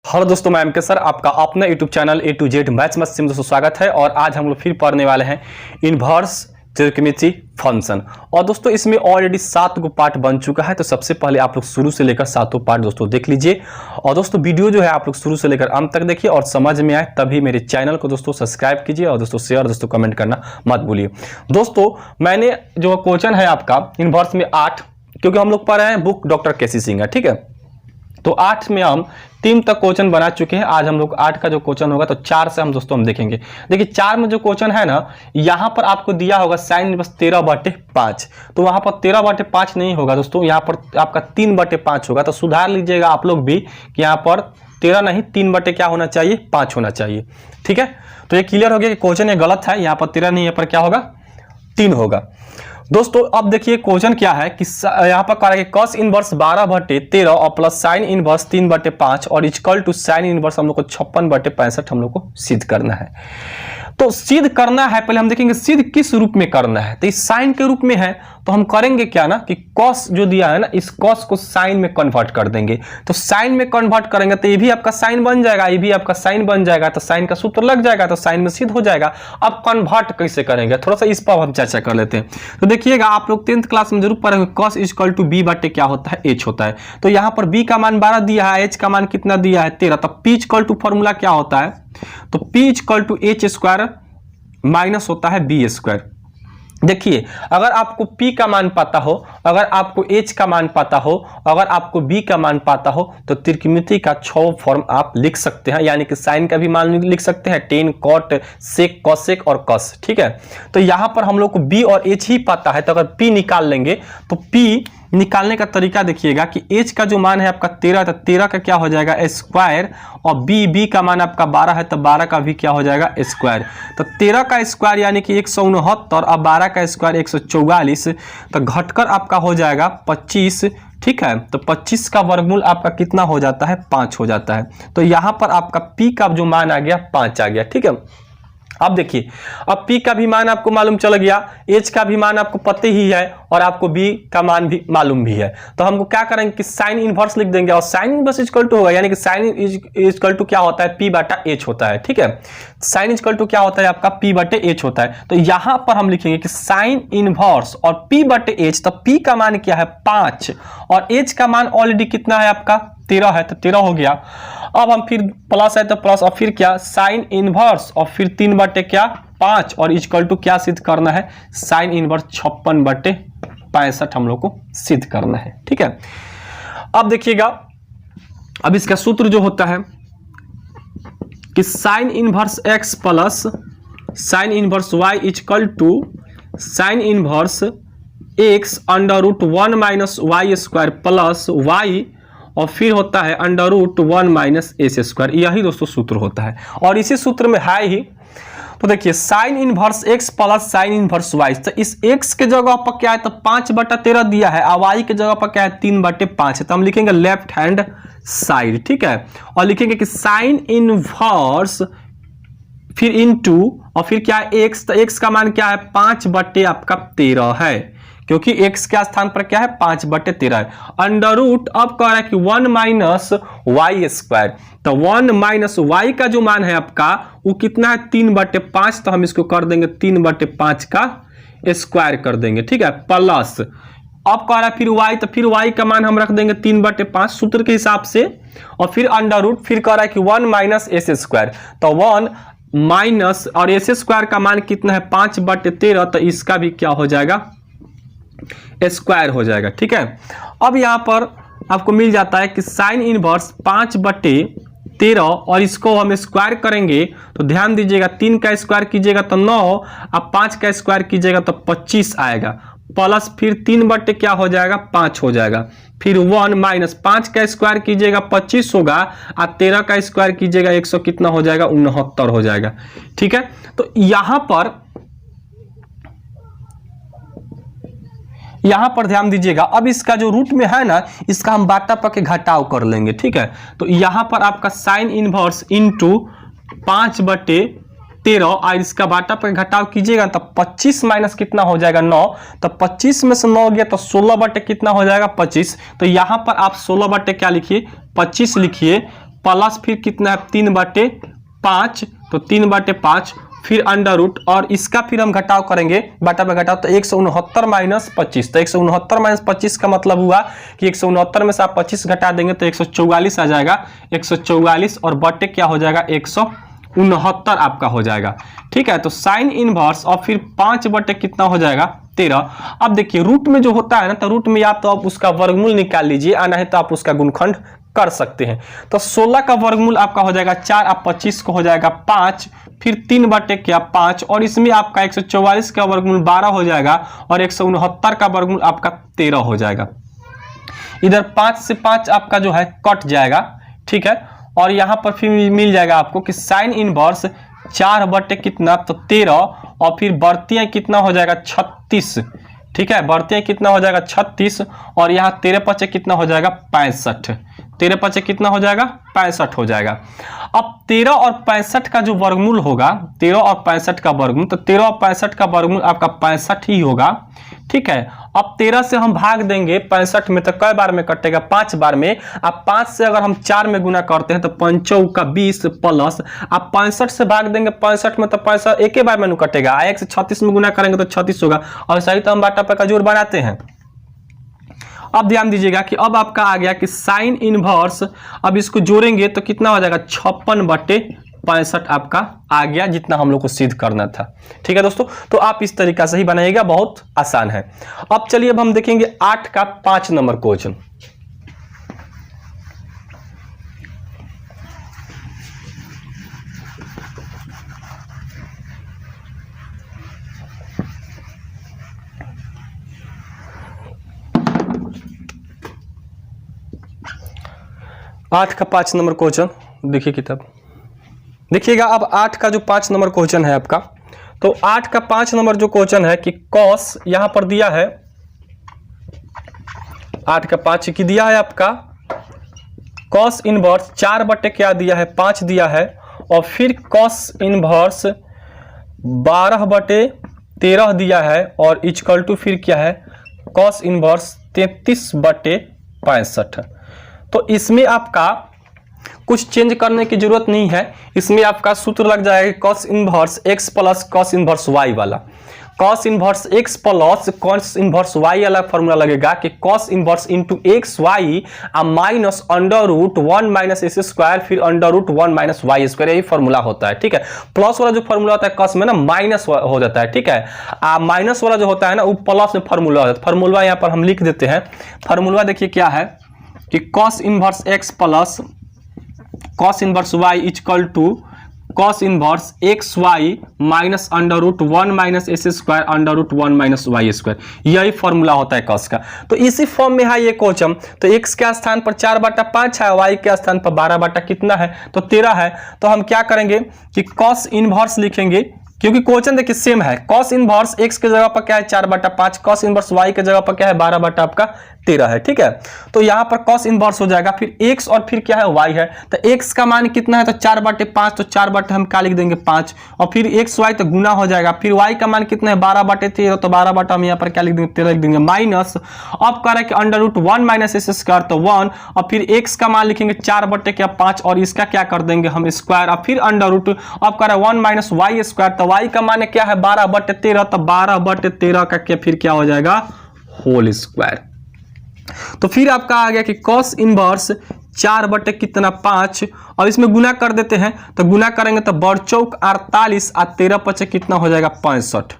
Hello दोस्तों, मैं MK sir आपका अपना YouTube channel A to Z maths में दोस्तों स्वागत है। और आज हम लोग फिर पढ़ने वाले हैं इनवर्स त्रिकोणमितीय फंक्शन। और दोस्तों इसमें ऑलरेडी 7 गो पार्ट बन चुका है, तो सबसे पहले आप लोग शुरू से लेकर 7 पार्ट दोस्तों देख लीजिए। और दोस्तों वीडियो जो है आप लोग शुरू से लेकर अंत तक देखिए और समझ में आए तभी मेरे चैनल को दोस्तों सब्सक्राइब कीजिए और दोस्तों शेयर दोस्तों कमेंट करना मत भूलिए। दोस्तों मैंने जो क्वेश्चन है आपका इनवर्स में 8, क्योंकि हम लोग पढ़ रहे हैं बुक डॉक्टर केसी सिंह है, ठीक है। तो 8 में हम 3 तक क्वेश्चन बना चुके हैं। आज हम लोग 8 का जो क्वेश्चन होगा तो 4 से हम दोस्तों हम देखेंगे। देखिए 4 में जो क्वेश्चन है ना, यहाँ पर आपको दिया होगा साइन इनवर्स 13/5, तो वहां पर 13/5 नहीं होगा दोस्तों, यहाँ पर आपका 3/5 होगा। तो सुधार लीजिएगा आप लोग भी कि यहाँ पर 13 नहीं 3 क्या होना चाहिए, 5 होना चाहिए, ठीक है। तो ये क्लियर हो गया कि क्वेश्चन ये गलत है, यहाँ पर 13 नहीं, यहाँ पर क्या होगा 3 होगा। दोस्तों अब देखिए क्वेश्चन क्या है कि यहाँ पर कह रहा है कि cos इनवर्स 12/13 और प्लस साइन इनवर्स 3/5 और इक्वल टू साइन इनवर्स हम लोग को 56/65 हम लोग को सिद्ध करना है। तो सिद्ध करना है, पहले हम देखेंगे सिद्ध किस रूप में करना है। तो इस साइन के रूप में है तो हम करेंगे क्या ना कि cos जो दिया है ना, इस cos को साइन में कन्वर्ट कर देंगे। तो साइन में कन्वर्ट करेंगे तो ये भी आपका साइन बन जाएगा, ये भी आपका साइन बन जाएगा, तो साइन का सूत्र लग जाएगा, तो साइन में सिद्ध हो जाएगा। अब कन्वर्ट कैसे करेंगे थोड़ा सा इस पर हम चर्चा कर लेते हैं। तो देखिएगा आप लोग 10th क्लास में जरूर पढ़ेंगे cos इक्वल टू b बटे क्या होता है, h होता है। तो यहाँ पर b का मान 12 दिया है, h का मान कितना दिया है 13, तब p इक्वल टू फॉर्मूला क्या होता है, तो p equal to h square minus होता है b स्क्वायर। देखिए अगर आपको p का मान पता हो, अगर आपको h का मान पता हो, अगर आपको b का मान पता हो, तो त्रिकोणमिति का 6 फॉर्म आप लिख सकते हैं। यानी कि साइन का भी मान लिख सकते हैं, टेन कॉट सेक कॉसेक और कॉस, ठीक है। तो यहाँ पर हम लोग को b और h ही पता है, तो अगर p निकाल लेंगे तो p निकालने का तरीका देखिएगा कि h का जो मान है आपका 13, तो 13 का क्या हो जाएगा स्क्वायर, और b का मान आपका 12 है तो 12 का भी क्या हो जाएगा स्क्वायर। तो 13 का स्क्वायर यानी कि 169 और 12 का स्क्वायर 144, तो घटकर आपका हो जाएगा 25, ठीक है। तो 25 का वर्गमूल आपका कितना हो जाता है, 5 हो जाता है। तो यहाँ पर आपका p का जो मान आ गया 5 आ गया, ठीक है। अब देखिए अब p का भी मान आपको मालूम चल गया, h का भी मान आपको पता ही है और आपको b का मान भी मालूम भी है। तो हमको क्या करेंगे कि साइन इनवर्स लिख देंगे, और साइन इनवर्स इक्वल टू होगा यानी कि साइन इक्वल टू क्या होता है p/h होता है, ठीक है। साइन इक्वल टू क्या होता है आपका p/h होता है। तो यहां पर हम लिखेंगे कि साइन इनवर्स और p/h, तो p का मान क्या है 5 और h का मान ऑलरेडी कितना है आपका 13 है, तो 13 हो गया। अब हम फिर प्लस है तो प्लस, और फिर क्या साइन इनवर्स और फिर 3/5 और इक्वल टू क्या सिद्ध करना है, साइन इनवर्स 56/65 हम लोग को सिद्ध करना है, ठीक है। अब देखिएगा अब इसका सूत्र जो होता है कि sine inverse x plus sine inverse y equal to sine inverse x √1 minus y square plus y और फिर होता है √1 माइनस एस स्क्वायर। यही दोस्तों सूत्र होता है और इसी सूत्र में है ही। तो देखिए sign inverse x plus sine inverse y, तो इस x के जगह पर क्या है तो 5/13 दिया है और y के जगह पर क्या है 3/5 है। तो हम लिखेंगे लेफ्ट हैंड साइड, ठीक है, और लिखेंगे कि साइन इनवर्स फिर इनटू और फिर क्या है x, तो x का मान क्या है 5/13 है, क्योंकि x के स्थान पर क्या है 5/13 है। अंडर रूट अब कह रहा है कि 1 माइनस वाई स्क्वायर, तो 1 माइनस वाई का जो मान है आपका वो कितना है 3/5, तो हम इसको कर देंगे 3/5 का स्क्वायर कर देंगे, ठीक है, प्लस अब कह रहा है फिर y, तो फिर y का मान हम रख देंगे 3/5 सूत्र के हिसाब से, और फिर अंडर रूट फिर कह रहा है कि 1 माइनस एस स्क्वायर, तो 1 माइनस और एस स्क्वायर का मान कितना है 5/13, तो इसका भी क्या हो जाएगा स्क्वायर हो जाएगा, ठीक है। अब यहां पर आपको मिल जाता है कि साइन इनवर्स 5/13 और इसको हम स्क्वायर करेंगे तो ध्यान दीजिएगा 3 का स्क्वायर कीजिएगा तो 9, अब 5 का स्क्वायर कीजिएगा तो 25 आएगा, प्लस फिर 3 क्या हो जाएगा 5 हो जाएगा, फिर 1 माइनस 5 का स्क्वायर कीजिएगा 25 होगा, और 13 का स्क्वायर कीजिएगा 100 कितना हो जाएगा 69 हो जाएगा, ठीक है। तो यहां पर ध्यान दीजिएगा, अब इसका जो रूट में है ना इसका हम बाटा पके घटाव कर लेंगे, ठीक है। तो यहां पर आपका साइन इनवर्स इनटू 5/13 और इसका बाटा पर घटाव कीजिएगा तो 25 माइनस कितना हो जाएगा 9, तो 25 में से 9 गया तो 16 बटे कितना हो जाएगा 25। तो यहां पर आप 16 बटे क्या लिखिए 25 लिखिए, प्लस फिर कितना है 3/5, तो 3/5 फिर अंडर रूट, और इसका फिर हम घटाव करेंगे, बटा पे घटाव, तो 169 माइनस 25, तो 169 माइनस 25 का मतलब हुआ कि 169 में से आप 25 घटा देंगे तो 144 आ जाएगा, 144 और बटे क्या हो जाएगा 169 आपका हो जाएगा। ठीक है, तो साइन इनवर्स और फिर 5 बटे कितना हो जाएगा 13। अब देखिए रूट में जो होता है ना, तो रूट में या तो आप उसका वर्गमूल निकाल लीजिए, आना है तो आप उसका गुणनखंड कर सकते हैं। तो 16 का वर्गमूल आपका हो जाएगा 4, अब 25 को हो जाएगा 5, फिर 3 बटे क्या 5, और इसमें आपका 144 का वर्गमूल 12 हो जाएगा और 169 का वर्गमूल आपका 13 हो जाएगा। इधर 5 से 5 आपका जो है कट जाएगा। ठीक है, और यहां पर फिर मिल जाएगा आपको कि साइन इनवर्स 4 बटे कितना तो 13, और फिर बढ़तियां कितना हो जाएगा 36। ठीक है, बढ़तियां कितना हो जाएगा 36, और यहाँ 13 पचे कितना हो जाएगा 65, 13 पचे कितना हो जाएगा 65 हो जाएगा। अब 13 और 65 का जो वर्गमूल होगा, 13 और 65 का वर्गमूल, तो 13 और 65 का वर्गमूल आपका 65 ही होगा। ठीक है, अब 13 से हम भाग देंगे 65 में, तो कई बार में कटेगा 5 बार में। अब 5 से अगर हम 4 में गुना करते हैं तो 5 का 20 प्लस, अब 65 से भाग देंगे 65 में, तो 65 एक ही बार में कटेगा, 1 से 36 में गुना करेंगे तो 36 होगा, और सही तो हम बाटा पे का जोड़ बनाते हैं। अब ध्यान दीजिएगा कि अब आपका आ गया कि साइन इनवर्स, अब इसको जोड़ेंगे तो कितना हो जाएगा 56/65 आपका आ गया, जितना हम लोग को सिद्ध करना था। ठीक है दोस्तों, तो आप इस तरीका से ही बनाइएगा, बहुत आसान है। अब चलिए अब हम देखेंगे 8 का 5 नंबर क्वेश्चन। आठ का 5 नंबर क्वेश्चन देखिए किताब, देखिएगा। अब 8 का जो 5 नंबर क्वेश्चन है आपका, तो 8 का 5 नंबर जो क्वेश्चन है कि कॉस यहां पर दिया है, 8 का 5 की दिया है आपका कॉस इनवर्स 4 बटे क्या दिया है 5 दिया है, और फिर कॉस इनवर्स 12/13 दिया है, और इक्वल टू फिर क्या है कॉस इनवर्स 33/65। तो इसमें आपका कुछ चेंज करने की जरूरत नहीं है, इसमें आपका सूत्र लग जाएगा cos inverse x plus cos inverse y वाला। Cos inverse x plus cos inverse y वाला फॉर्मूला लगेगा कि cos inverse into x y minus under root 1 minus S square फिर under root 1 minus y square, यही formula होता है। ठीक है, प्लस वाला जो फॉर्मूला होता है कॉस में ना माइनस हो जाता है। ठीक है, माइनस वाला जो होता है ना वो प्लस में फॉर्मूला होता है। फॉर्मूला यहाँ पर हम लिख देते हैं, फॉर्मूला देखिए क्या है कि cos inverse x plus cos inverse y equal to cos inverse x y minus under root 1 minus S square under root 1 minus y square, यही फॉर्मूला होता है कॉस का। तो इसी फॉर्म में है ये क्वेश्चन, तो x के स्थान पर 4/5 है, y के स्थान पर 12 कितना है तो 13 है। तो हम क्या करेंगे कि कॉस इनवर्स लिखेंगे, क्योंकि क्वेश्चन देखिए सेम है। कॉस इनवर्स x के जगह पर क्या है 4/5, कॉस इनवर्स y के जगह पर क्या है 12/13 है। ठीक है, तो यहां पर कॉस इनवर्स हो जाएगा, फिर x और फिर क्या है y है, तो x का मान कितना है तो 4/5, तो 4 हम क्या लिख देंगे 5, और फिर x y तो गुना हो जाएगा, फिर y का मान कितना है 12/13, तो 12 हम यहाँ पर क्या लिख देंगे 13 लिख देंगे, माइनस अब कह रहा है कि under root 1 minus S square तो 1, और फिर x का मान लिखेंगे 4/5 और इसका क्या कर देंगे हम स्क्वायर, और फिर अंडर रूट अब कह रहा है 1 माइनस वाई स्क्वायर, तो y का मान क्या है 12/13, तो 12/13 का क्या फिर क्या हो जाएगा होल स्क्वायर। तो फिर आपका आ गया कि कॉस इनवर्स 4/5, और इसमें गुना कर देते हैं, तो गुना करेंगे तो बड़ चौक 48 और 13 पचे कितना हो जाएगा 65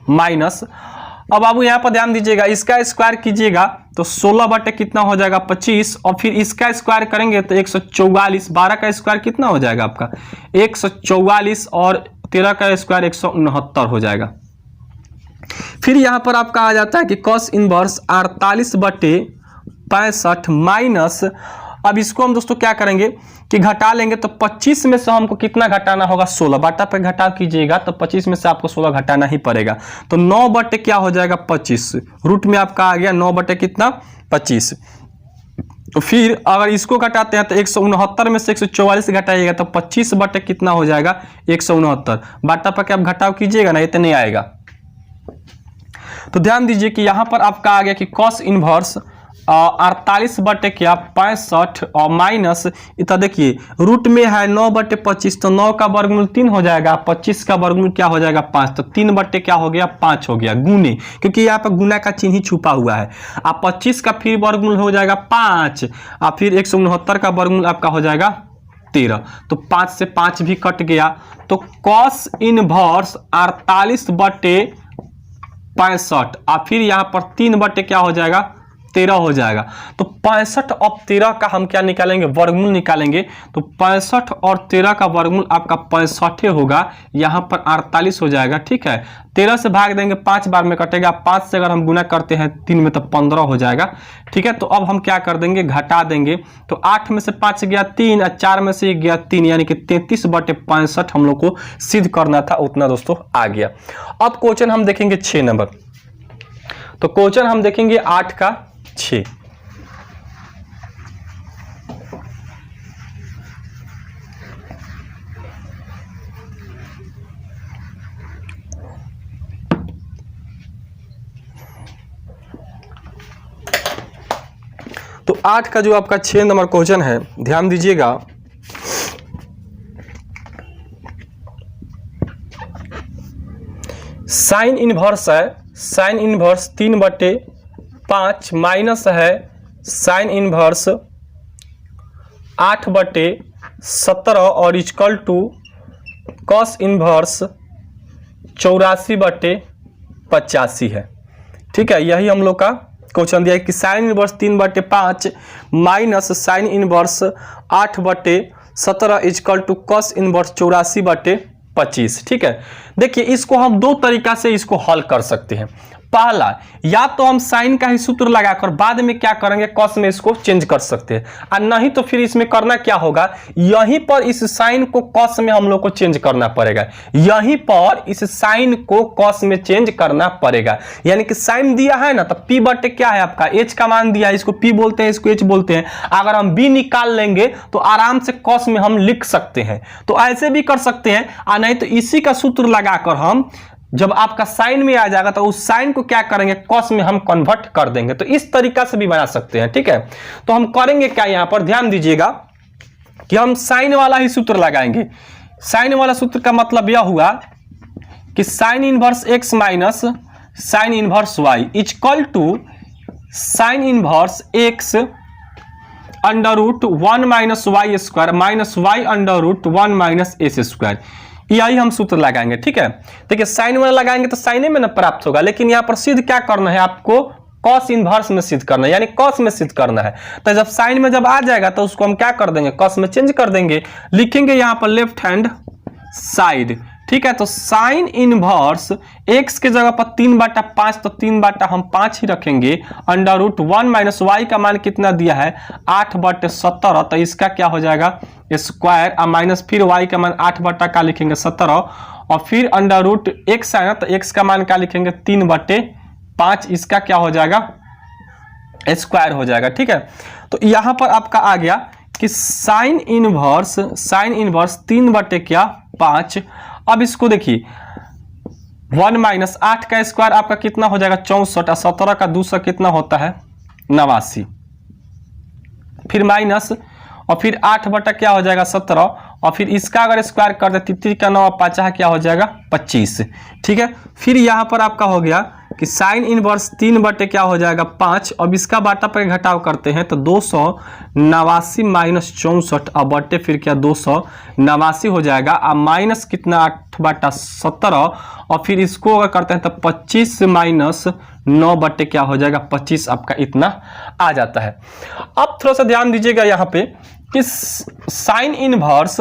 माइनस। अब बाबू यहाँ पर ध्यान दीजिएगा, इसका स्क्वायर कीजिएगा तो 16 कितना हो जाएगा 25, और फिर इसका स्क्वायर करेंगे तो 144, 12 का स्क्वायर कितना हो जाएगा आपका 144, और 13 का स्क्वायर 169 हो जाएगा। फिर यहां पर आपका आ जाता है कि कॉस इनवर्स 48/65 माइनस, अब इसको हम दोस्तों क्या करेंगे कि घटा लेंगे, तो 25 में से हमको कितना घटाना होगा 16, बाटा पे घटाव कीजिएगा तो 25 में से आपको 16 घटाना ही पड़ेगा, तो 9 क्या हो जाएगा 25, रूट में आपका आ गया 9 कितना 25। तो फिर अगर इसको घटाते हैं तो 169 में से 144 घटाइएगा तो 25 कितना हो जाएगा 169, बाटा पे आप घटाव कीजिएगा ना इतने आएगा। तो ध्यान दीजिए कि यहां पर आपका आ गया कि कॉस इनवर्स 48 बटे क्या 65 और माइनस इतना देखिए रूट में है 9 बटे 25, तो 9 का वर्गमूल 3 हो जाएगा, 25 का वर्गमूल क्या हो जाएगा 5, तो 3 बटे क्या हो गया 5 हो गया गुने, क्योंकि यहाँ पर गुना का चिन्ह ही छुपा हुआ है। अब 25 का फिर वर्गमूल हो जाएगा 5 और फिर 169 का वर्गमूल आपका हो जाएगा 13, तो 5 से 5 भी कट गया, तो कॉस इनवर्स 48 बटे 65 और फिर यहाँ पर 3 बटे क्या हो जाएगा 13 हो जाएगा। तो 65 और 13 का हम क्या निकालेंगे वर्गमूल निकालेंगे, तो 65 और 13 का वर्गमूल आपका 65 होगा, यहाँ पर 48 हो जाएगा। ठीक है, 13 से भाग देंगे 5 बार में कटेगा, 5 से अगर हम गुना करते हैं 3 में तो 15 हो जाएगा। ठीक है, तो अब हम क्या कर देंगे घटा देंगे, तो 8 में से 5 गया 3 और 4 में से 1 गया 3, यानी कि 33 बटे 65 हम लोग को सिद्ध करना था, उतना दोस्तों आ गया। अब क्वेश्चन हम देखेंगे 6 नंबर, तो क्वेश्चन हम देखेंगे 8 का 6। तो 8 का जो आपका 6 नंबर क्वेश्चन है, ध्यान दीजिएगा। साइन इनवर्स है, साइन इनवर्स 3/5 माइनस है साइन इनवर्स 8/17 और इक्वल टू कॉस इनवर्स 84/85 है। ठीक है, यही हम लोग का क्वेश्चन दिया है कि sine inverse 3/5 minus sine inverse 8/17 equal to cos inverse 84/25। ठीक है, देखिए इसको हम दो तरीका से इसको हल कर सकते हैं। पहला, या तो हम साइन का ही सूत्र लगाकर बाद में क्या करेंगे कॉस में इसको चेंज कर सकते हैं, और नहीं तो फिर इसमें करना क्या होगा, यहीं पर इस साइन को कॉस में हम लोग को चेंज करना पड़ेगा, यहीं पर इस साइन को कॉस में चेंज करना पड़ेगा। यानी कि साइन दिया है ना, तो पी बटे क्या है आपका एच का मान दिया है, इसको पी बोलते हैं, इसको एच बोलते हैं। अगर हम बी निकाल लेंगे तो आराम से कॉस में हम लिख सकते हैं, तो ऐसे भी कर सकते हैं, और नहीं तो इसी का सूत्र लगाकर हम जब आपका साइन में आ जाएगा तो उस साइन को क्या करेंगे कॉस में हम कन्वर्ट कर देंगे। तो इस तरीका से भी बना सकते हैं। ठीक है, तो हम करेंगे क्या, यहां पर ध्यान दीजिएगा कि हम साइन वाला ही सूत्र लगाएंगे। साइन वाला सूत्र का मतलब यह हुआ कि sine inverse x minus sine inverse y equal to sine inverse x under root 1 minus y square minus y under root 1 minus S square, यही हम सूत्र लगाएंगे। ठीक है, देखिए साइन में लगाएंगे तो साइन में ना प्राप्त होगा, लेकिन यहाँ पर सिद्ध क्या करना है आपको कॉस इनवर्स में सिद्ध करना है, यानी कॉस में सिद्ध करना है। तो जब साइन में जब आ जाएगा तो उसको हम क्या कर देंगे कॉस में चेंज कर देंगे, लिखेंगे यहाँ पर लेफ्ट हैंड साइड। ठीक है, तो साइन इनवर्स x के जगह पर 3/5, तो 3 हम 5 ही रखेंगे, अंडर रूट 1 माइनस वाई का मान कितना दिया है 8/17, तो इसका क्या हो जाएगा स्क्वायर, और माइनस फिर y का मान 8 का लिखेंगे 17, और फिर अंडर रूट x है ना, तो x का मान क्या लिखेंगे 3/5, इसका क्या हो जाएगा स्क्वायर हो जाएगा। ठीक है, तो यहां पर आपका आ गया कि साइन इनवर्स 3/5। अब इसको देखिए 1 माइनस 8 का स्क्वायर आपका कितना हो जाएगा 64, 17 का 200 कितना होता है 89, फिर माइनस और फिर 8 क्या हो जाएगा 17, और फिर इसका अगर स्क्वायर कर दे 3 का 9 5 क्या हो जाएगा 25। ठीक है, फिर यहाँ पर आपका हो गया कि साइन इनवर्स 3 क्या हो जाएगा 5, अब इसका बाटा पर घटाव करते हैं तो 289 माइनस 64 अब बटे फिर क्या 289 हो जाएगा, अब माइनस कितना 8/17, और फिर इसको अगर करते हैं तो 25 माइनस 9 क्या हो जाएगा 25, आपका इतना आ जाता है। अब थोड़ा सा ध्यान दीजिएगा यहाँ पे कि साइन इनवर्स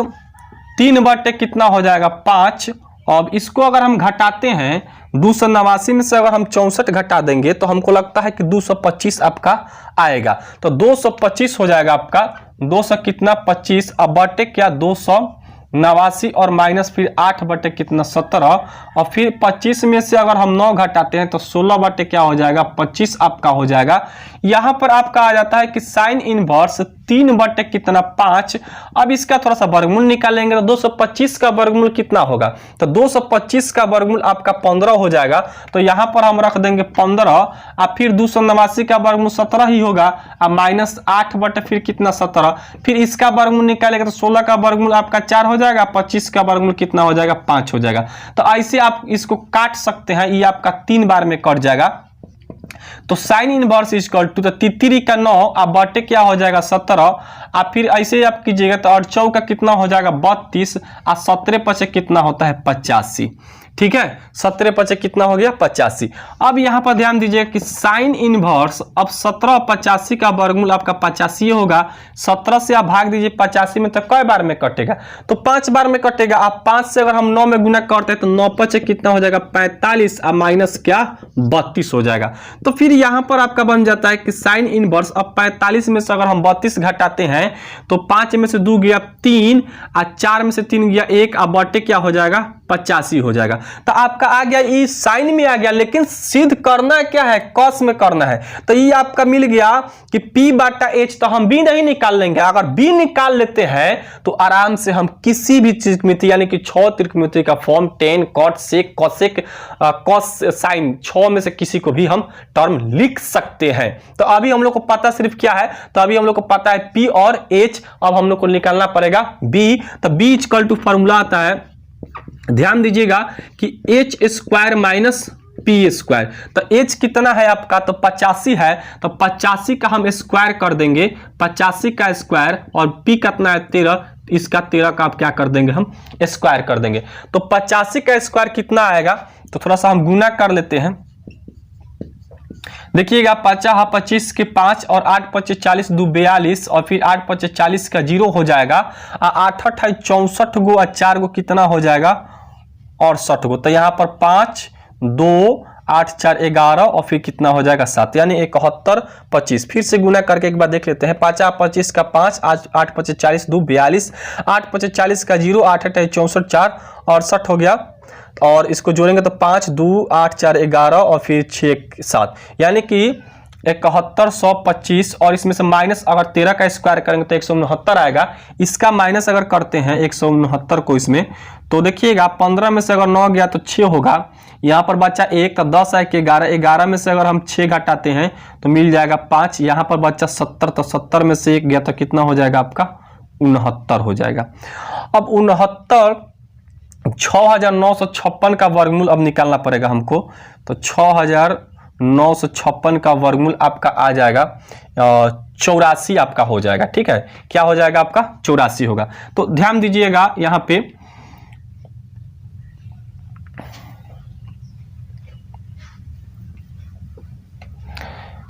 3 कितना हो जाएगा 5, अब इसको अगर हम घटाते हैं 289 में से अगर हम 64 घटा देंगे तो हमको लगता है कि 225 आपका आएगा, तो 225 हो जाएगा आपका 200 कितना 25, अब बटे क्या 289 और माइनस फिर 8 कितना 17, और फिर 25 में से अगर हम 9 घटाते हैं तो 16 क्या हो जाएगा 25 आपका हो जाएगा। यहां पर आपका आ जाता है कि साइन इनवर्स 3 बटे कितना 5। अब इसका थोड़ा सा वर्गमूल निकालेंगे तो 225 का वर्गमूल कितना होगा, तो 225 का वर्गमूल आपका 15 हो जाएगा। तो यहां पर हम रख देंगे 15 और फिर 289 का वर्गमूल 17 ही होगा और -8 बटे फिर कितना 17। फिर इसका वर्गमूल निकालेंगे तो 16 का वर्गमूल आपका 4 हो जाएगा, 25 का वर्गमूल कितना हो जाएगा 5 हो जाएगा। तो ऐसे आप इसको काट सकते हैं, ये आपका 3 बार में कट जाएगा। तो साइन इनवर्स इक्वल टू तो 3 का 9 अब बटे क्या हो जाएगा 17 और फिर ऐसे आप कीजिएगा तो 8 चौका कितना हो जाएगा 32 और 17 पचे कितना होता है 85। ठीक है, 17 पचे कितना हो गया 85। अब यहां पर ध्यान दीजिएगा कि साइन इनवर्स अब 17 85 का वर्गमूल आपका 85 होगा। 17 से आप भाग दीजिए 85 में तो कई बार में कटेगा, तो 5 बार में कटेगा। आप 5 से अगर हम 9 में गुना करते हैं तो 9 पचे कितना हो जाएगा 45 और माइनस क्या 32 हो जाएगा। तो फिर यहां पर आपका बन जाता है कि साइन इनवर्स अब 45 में से अगर हम 32 घटाते हैं तो 5 में से 2 गया 3 और 4 में से 3 गया 1 और बटे क्या हो जाएगा 85 हो जाएगा। तो आपका आ गया, ये साइन में आ गया, लेकिन सिद्ध करना क्या है कॉस में करना है। तो ये आपका मिल गया कि P बटा H, तो हम B नहीं निकाल लेंगे। अगर B निकाल लेते हैं तो आराम से हम किसी भी त्रिकोणमिति यानी कि 6 त्रिकोणमिति का form tan cot sec cosec cos sin 6 में से किसी को भी हम टर्म लिख सकते हैं। तो अभी हम लोग को पता सिर्फ क्या है, तो अभी हम लोग को पता है P और H। अब हम लोग को निकालना पड़ेगा B। तो B इक्वल टू फॉर्मूला आता है, ध्यान दीजिएगा कि h square minus P square. तो h कितना है आपका, तो 85 है, तो 85 का हम स्क्वायर कर देंगे, 85 का स्क्वायर, और p कितना है 13, इसका 13 का आप क्या कर देंगे हम स्क्वायर कर देंगे। तो 85 का स्क्वायर कितना आएगा, तो थोड़ा सा हम गुना कर लेते हैं। देखिएगा 50 25 के 5 और 8 5 40 2 42 और फिर 8 5 40 का 0 हो जाएगा, 8 8 64 गो और 4 गो कितना हो जाएगा 68 गो। तो यहाँ पर 5 2 8 4 11 और फिर कितना हो जाएगा 7, यानी 71 25। फिर से गुना करके एक बार देख लेते हैं। 50 25 का 5 8 5 40 2 42 8 5 40 का 0 8 8 64 4 68 हो गया, और इसको जोड़ेंगे तो 5 2 8 4 11 और फिर 6 7, यानी कि 71 125, और इसमें से माइनस अगर 13 का स्क्वायर करेंगे तो 169 आएगा। इसका माइनस अगर करते हैं 169 को इसमें, तो देखिएगा 15 में से अगर 9 गया तो 6 होगा, यहाँ पर बच्चा 1 तो 10 है कि 11, 11 में से अगर हम 6 घटाते हैं तो मिल जाएगा 5, यहाँ पर बच्चा 70, तो 70 में से 1 गया तो कितना हो जाएगा आपका 69 हो जाएगा। अब 69 6956 का वर्गमूल अब निकालना पड़ेगा हमको, तो 6956 का वर्गमूल आपका आ जाएगा 84 आपका हो जाएगा। ठीक है, क्या हो जाएगा आपका 84 होगा। तो ध्यान दीजिएगा यहां पे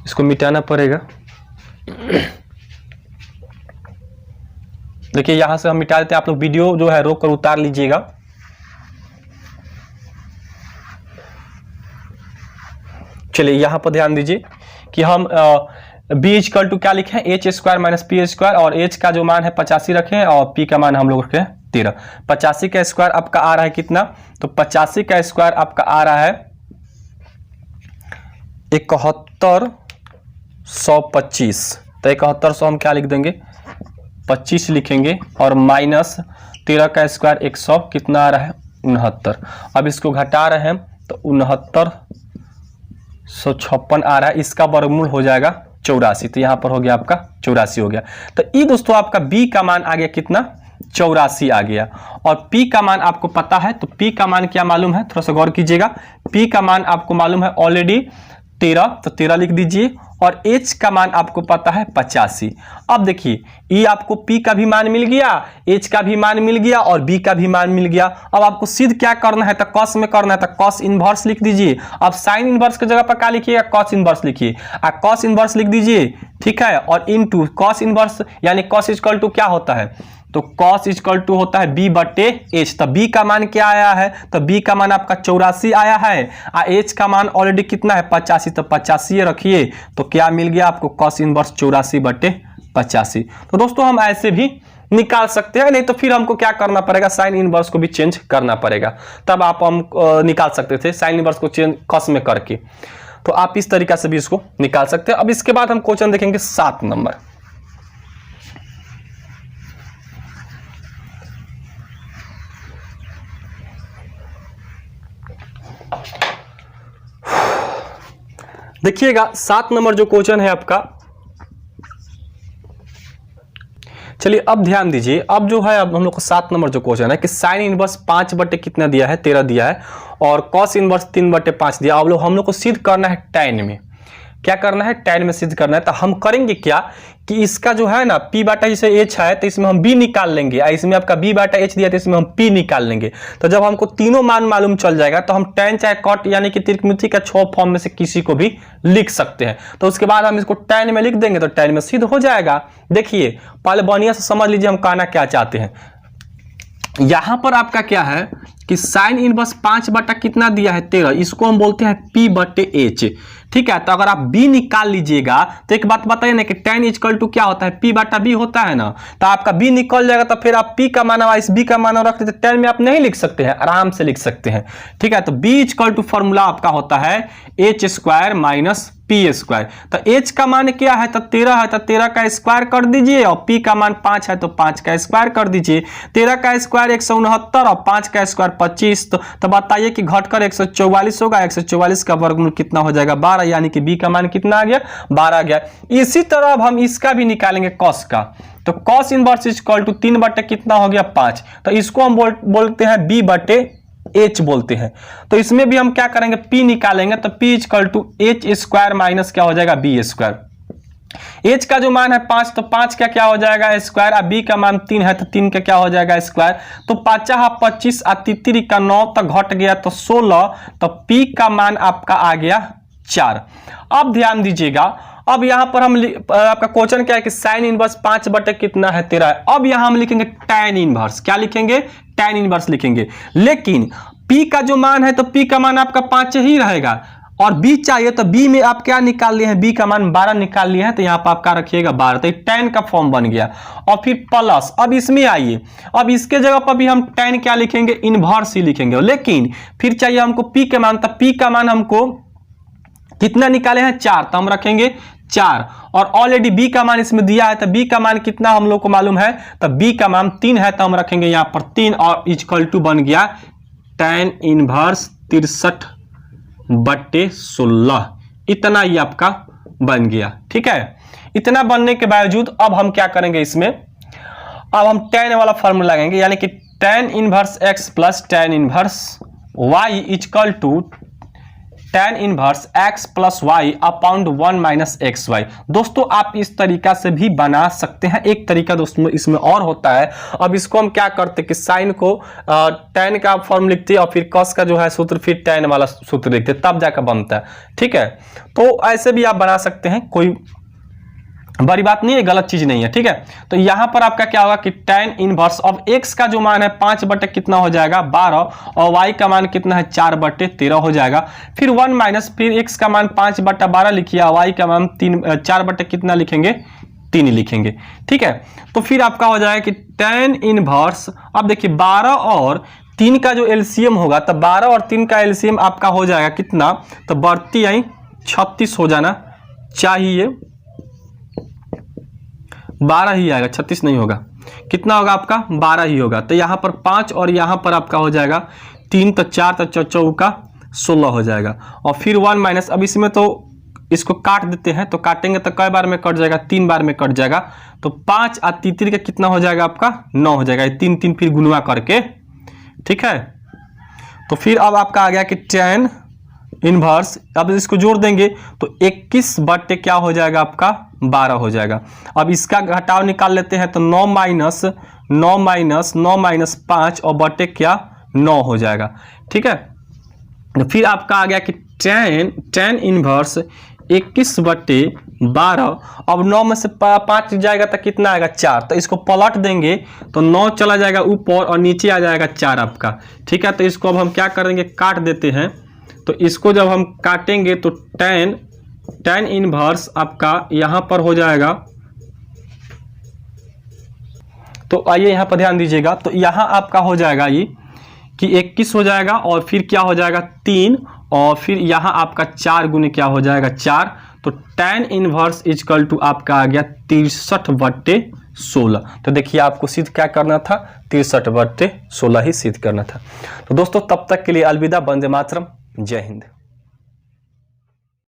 इसको मिटाना पड़ेगा। देखिए यहां से हम मिटा देते हैं, आप लोग वीडियो जो है रोक कर उतार लीजिएगा। चलिए यहां पर ध्यान दीजिए कि हम b इक्वल टू क्या लिखे, H square minus P square, और h का जो मान है 85 रखें और p का मान हम लोग रखें 13। 85 का स्क्वायर आपका आ रहा है कितना, तो 85 का स्क्वायर आपका आ रहा है 7125। तो 7100 हम क्या लिख देंगे 25 लिखेंगे, और माइनस 13 का स्क्वायर 100 कितना आ रहा है 69। अब इसको घटा रहे हैं तो 6956 आ रहा है, इसका वर्गमूल हो जाएगा 84। तो यहाँ पर हो गया आपका 84 हो गया। तो ये दोस्तों आपका b का मान आ गया कितना 84 आ गया, और p का मान आपको पता है। तो p का मान क्या मालूम है, थोड़ा सा गौर कीजिएगा। p का मान आपको मालूम है ऑलरेडी 13, तो 13 लिख दीजिए, और h का मान आपको पता है 85। अब देखिए ये आपको p का भी मान मिल गया, h का भी मान मिल गया और b का भी मान मिल गया। अब आपको सिद्ध क्या करना है, तो कॉस में करना है, तो कॉस इनवर्स लिख दीजिए। अब साइन इनवर्स की जगह पर क्या लिखिएगा कॉस इनवर्स लिखिए, कॉस इनवर्स लिख दीजिए। ठीक है, और इनटू कॉस इनवर्स यानी कॉस इक्वल टू क्या होता है, तो कॉस इक्वल टू होता है b बटे h। तो b का मान क्या आया है, तो b का मान आपका 84 आया है, और h का मान ऑलरेडी कितना है 85, तो 85 रखिए, तो क्या मिल गया आपको कॉस इनवर्स 84 बटे 85। तो दोस्तों हम ऐसे भी निकाल सकते हैं, नहीं तो फिर हमको क्या करना पड़ेगा साइन इनवर्स को भी चेंज करना पड़ेगा, तब आप हम निकाल सकते थे साइन इनवर्स को चेंज कॉस में करके। तो आप इस तरीका से भी इसको निकाल सकते हैं। अब इसके बाद हम क्वेश्चन देखेंगे 7 नंबर। देखिएगा 7 नंबर जो क्वेश्चन है आपका, चलिए अब ध्यान दीजिए। अब जो है अब हम लोग को 7 नंबर जो क्वेश्चन है कि साइन इनवर्स 5 बटे कितना दिया है, 13 दिया है, और कॉस इनवर्स 3 बटे 5 दिया। अब हम लोग को सिद्ध करना है टैन में। क्या करना है? टैन में सिद्ध करना है। तो हम करेंगे क्या कि इसका जो है ना p बाटा जैसे h है तो इसमें हम b निकाल लेंगे, इसमें आपका b बाटा h दिया तो इसमें हम p निकाल लेंगे। तो जब हमको तीनों मान मालूम चल जाएगा तो हम टैन चाहे कॉट यानी कि त्रिकोणमिति का 6 फॉर्म में से किसी को भी लिख सकते हैं। तो उसके बाद हम इसको टैन में लिख देंगे तो टैन में सिद्ध हो जाएगा। देखिए पहले बढ़िया से समझ लीजिए हम कहना क्या चाहते हैं। यहां पर आपका क्या है कि साइन इनवर्स 5 बटा कितना दिया है 13, इसको हम बोलते हैं p बटे h। ठीक है, तो अगर आप b निकाल लीजिएगा तो एक बात बताइए ना कि tan इक्वल टू क्या होता है, p बटा b होता है ना। तो आपका b निकल जाएगा तो फिर आप p का मान इस b का मान रख देते, tan में आप नहीं लिख सकते हैं, आराम से लिख सकते हैं। ठीक है, तो b इक्वल टू फॉर्मूला आपका होता है h square minus p square. तो h का मान क्या है तो 13 है, तो 13 का स्क्वायर कर दीजिए, और p का मान 5 है तो 5 का स्क्वायर कर दीजिए। 13 का स्क्वायर 169 और 5 का स्क्वायर 25। तो बताइए कि घटकर 144 होगा। 144 का वर्गमूल कितना हो जाएगा 12, यानी कि b का मान कितना आ गया 12 आ गया। इसी तरह अब हम इसका भी निकालेंगे कॉस का। तो कॉस इनवर्स इक्वल टू 3 बटे कितना हो गया 5। तो इसको हम बोलते हैं b बटे h बोलते हैं। तो इसमें भी हम क्या करेंगे p निकालेंगे, तो p equal to h square minus क्या हो जाएगा b स्क्वायर। h का जो मान है 5 तो 5 का क्या हो जाएगा स्क्वायर, और b का मान 3 है तो 3 का क्या हो जाएगा स्क्वायर। तो 5 25 और 3 का 9 तक घट गया तो 16। तो p का मान आपका आ गया 4। अब ध्यान दीजिएगा, अब यहां पर हम आपका क्वेश्चन क्या है कि साइन इनवर्स 5 बटे कितना है 13 है। अब यहां हम लिखेंगे टैन इनवर्स। क्या लिखेंगे? टैन इनवर्स लिखेंगे। लेकिन p का जो मान है तो p का मान आपका 5 ही रहेगा, और b चाहिए तो b में आप क्या निकाल लिए हैं, b का मान 12 निकाल लिए हैं। तो यहाँ पर आप क्या रखिएगा 12। तो टैन का फॉर्म बन गया। और फिर प्लस, अब इसमें आइए, अब इसके जगह पर भी हम टैन क्या लिखेंगे इनवर्स ही लिखेंगे। लेकिन फिर चाहिए हमको p का मान, तो p का मान हमको कितना निकाले हैं 4, तो हम रखेंगे 4। और ऑलरेडी b का मान इसमें दिया है तो b का मान कितना हम लोग को मालूम है, तो b का मान 3 है, तो हम रखेंगे यहाँ पर 3 और इक्वल टू बन गया टैन इनवर्स 63 बटे 16। इतना ही आपका बन गया। ठीक है, इतना बनने के बावजूद अब हम क्या करेंगे इसमें, अब हम टैन वाला फॉर्मूला लगाएंगे, यानी कि tan inverse x plus tan inverse y equal to tan inverse x plus y upon 1 minus x y. दोस्तों आप इस तरीका से भी बना सकते हैं। एक तरीका दोस्तों इसमें और होता है। अब इसको हम क्या करते कि साइन को टैन का फॉर्म लिखते और फिर कॉस का जो है सूत्र फिर टैन वाला सूत्र लिखते, तब जाकर बनता है। ठीक है, तो ऐसे भी आप बना सकते हैं, कोई बड़ी बात नहीं है, गलत चीज नहीं है। ठीक है, तो यहां पर आपका क्या होगा कि टैन इनवर्स, अब x का जो मान है 5 बटे कितना हो जाएगा 12, और y का मान कितना है 4 बटे 13 हो जाएगा। फिर 1 माइनस, फिर x का मान 5 बटा 12 लिखिए, y का मान 4 बटे कितना लिखेंगे 3 लिखेंगे। ठीक है, तो फिर आपका हो जाएगा कि टैन इनवर्स, अब देखिए 12 और 3 का जो एलसीएम होगा, तो 12 और 3 का एलसीएम आपका हो जाएगा कितना, तो बढ़ती आई 36 हो जाना चाहिए। 12 ही आएगा, 36 नहीं होगा। कितना होगा आपका 12 ही होगा। तो यहाँ पर 5 और यहाँ पर आपका हो जाएगा 3, तो 4, तो 4 का 16 हो जाएगा। और फिर 1 माइनस, अब इसमें तो इसको काट देते हैं, तो काटेंगे तो कई बार में कट जाएगा, 3 बार में कट जाएगा। तो 5 और 3 का कितना हो जाएगा आपका 9 हो जाएगा, 3 फिर गुणा करके। ठीक है, तो फिर अब आपका आ गया कि टैन इनवर्स, अब इसको जोड़ देंगे तो 21 बटे क्या हो जाएगा आपका 12 हो जाएगा। अब इसका घटाव निकाल लेते हैं, तो 9 माइनस 5 और बटे क्या 9 हो जाएगा। ठीक है, तो फिर आपका आ गया कि टैन इनवर्स 21 बटे 12। अब 9 में से 5 जाएगा तो कितना आएगा 4, तो इसको पलट देंगे तो 9 चला जाएगा ऊपर और नीचे आ जाएगा 4 आपका। ठीक है, तो इसको अब हम क्या करेंगे काट देते हैं। तो इसको जब हम काटेंगे तो टैन इनवर्स आपका यहां पर हो जाएगा, तो आइए यहां पर ध्यान दीजिएगा, तो यहां आपका हो जाएगा ये कि 21 हो जाएगा और फिर क्या हो जाएगा 3 और फिर यहाँ आपका 4 गुने क्या हो जाएगा 4, तो tan इनवर्स इजकल टू आपका आ गया 63/16। तो देखिए आपको सिद्ध क्या करना था, 63/16 ही सिद्ध करना था। तो दोस्तों तब तक के लिए अलविदा, वंदे मातरम, जय हिंद।